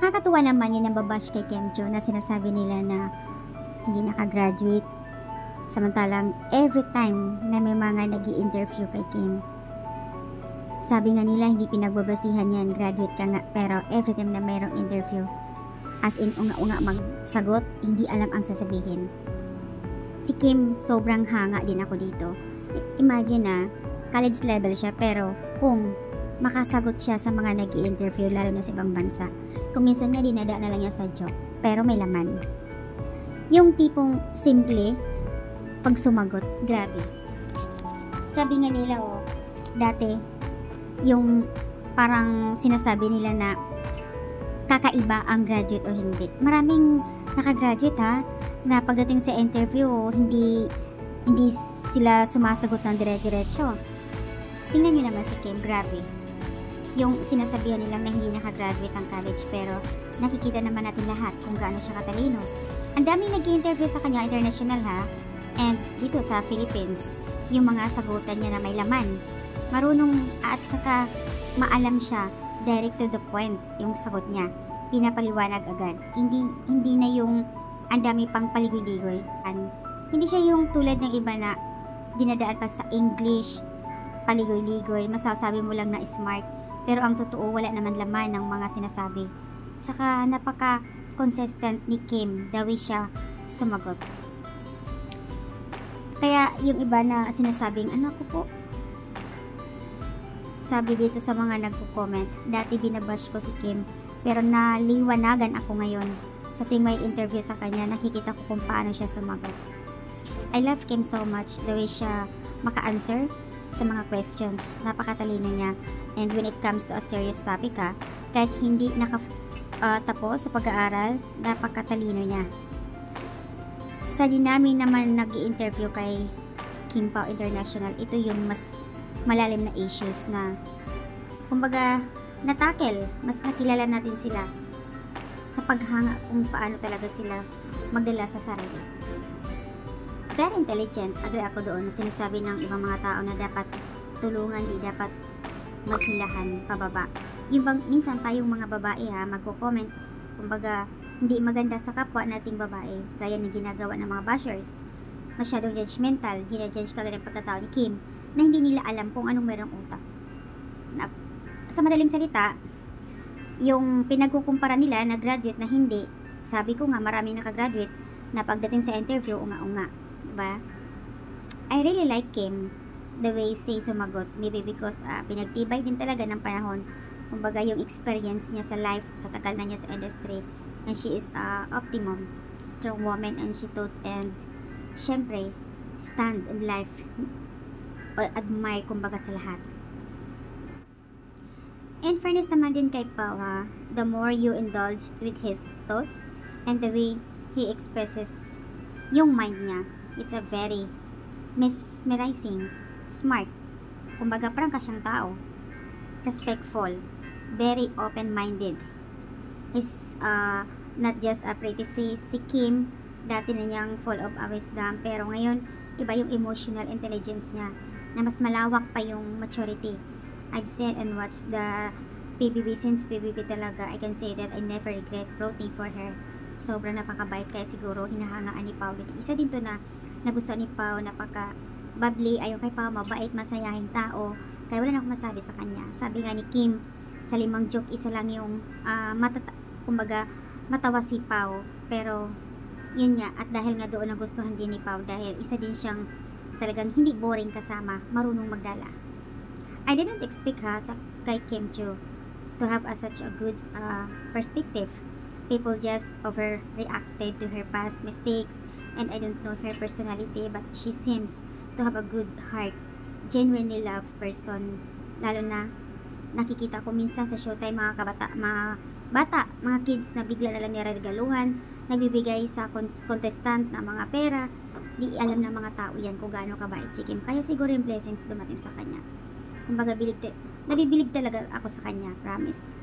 Nakakatuwa naman yung nababash kay Kim Jo na sinasabi nila na hindi nakagraduate. Samantalang every time na may mga nag-i-interview kay Kim, sabi nga nila hindi pinagbabasihan yan, graduate ka nga, pero every time na mayroong interview, as in unga-unga magsagot, hindi alam ang sasabihin. Si Kim, sobrang hanga din ako dito. Imagine na, college level siya, pero kung makasagot siya sa mga nag-i-interview, lalo na sa ibang bansa, kung minsan nga dinadaan na lang niya sa joke, pero may laman. Yung tipong simple, pag sumagot, grabe. Sabi nga nila, dati, yung parang sinasabi nila na kakaiba ang graduate o hindi. Maraming nakagraduate na pagdating sa interview, hindi sila sumasagot ng dire-diretso. Tingnan nyo naman si Kim, grabe. Yung sinasabihan nilang na hindi nakagraduate ang college, pero nakikita naman natin lahat kung gaano siya katalino. Ang daming nag-i-interview sa kanya, international and dito sa Philippines, yung mga sagutan niya na may laman. Marunong at saka maalam siya, direct to the point yung sagot niya. Pinapaliwanag agad. Hindi na yung ang dami pang paligoy-ligoy. Hindi siya yung tulad ng iba na dinadaan pa sa English, paligoy-ligoy, masasabi mo lang na smart, pero ang totoo wala naman laman ng mga sinasabi. Saka napaka-consistent ni Kim, the way siya sumagot. Kaya yung iba na sinasabing, ano ko po? Sabi dito sa mga nagko-comment, dati binabash ko si Kim, pero naliwanagan ako ngayon. Sa tuwing may interview sa kanya, nakikita ko kung paano siya sumagot. I love Kim so much, the way siya maka-answer sa mga questions. Napakatalino niya. And when it comes to a serious topic kahit hindi tapos sa pag-aaral, napakatalino niya. Sa dinami naman nag-i-interview kay Kim Pao International, ito yung mas malalim na issues na kumbaga natakel, mas nakilala natin sila sa paghanga kung paano talaga sila magdala sa sarili. Very intelligent, agree ako doon na sinasabi ng ibang mga tao na dapat tulungan, di dapat maghilahan pababa. Yung bang minsan tayong mga babae magko-comment, kumbaga hindi maganda sa kapwa nating babae, gaya ng ginagawa ng mga bashers. Masyadong judgmental, ginajudge ka ganyan pagkatao ni Kim, na hindi nila alam kung anong merong utak. Sa madaling salita, yung pinagkukumpara nila na graduate na hindi, sabi ko nga maraming nakagraduate na pagdating sa interview, unga-unga. Diba? I really like Kim, the way she sumagot, maybe because pinagtibay din talaga ng panahon, kumbaga yung experience niya sa life, sa tagal na niya sa industry, and she is optimum, strong woman, and she taught and syempre stand in life or admire kumbaga sa lahat. In fairness naman din kay Pao, the more you indulge with his thoughts and the way he expresses yung mind niya, it's a very mesmerizing, smart, kumbaga parang kasyang tao, respectful, very open-minded. He's not just a pretty face. Si Kim, dati na niyang full of wisdom, pero ngayon iba yung emotional intelligence niya na mas malawak pa yung maturity. I've seen and watched the PBB since PBB talaga. I can say that I never regret rooting for her. Sobrang napakabait, kaya siguro hinahangaan ni Pao. Isa din to na nagustuhan ni Pao, napaka bubbly, ayon kay Pao, mabait, masayahing tao, kaya wala na akong masabi sa kanya. Sabi nga ni Kim, sa 5 joke, isa lang yung kumbaga matawa si Pao, pero yun nga, at dahil nga doon nagustuhan din ni Pao, dahil isa din siyang talagang hindi boring kasama, marunong magdala. I didn't expect kay Kim Jo to have such a good perspective. People just overreacted to her past mistakes, and I don't know her personality, but she seems to have a good heart, genuinely love person. Lalo na nakikita ko minsan sa showtime mga mga kids na bigla na lang niregaluhan, nagbibigay sa contestant na mga pera. Di alam ng mga tao yan kung gaano kabait si Kim, kaya siguro yung blessings dumating sa kanya. Kumbaga nabibilig talaga ako sa kanya, promise.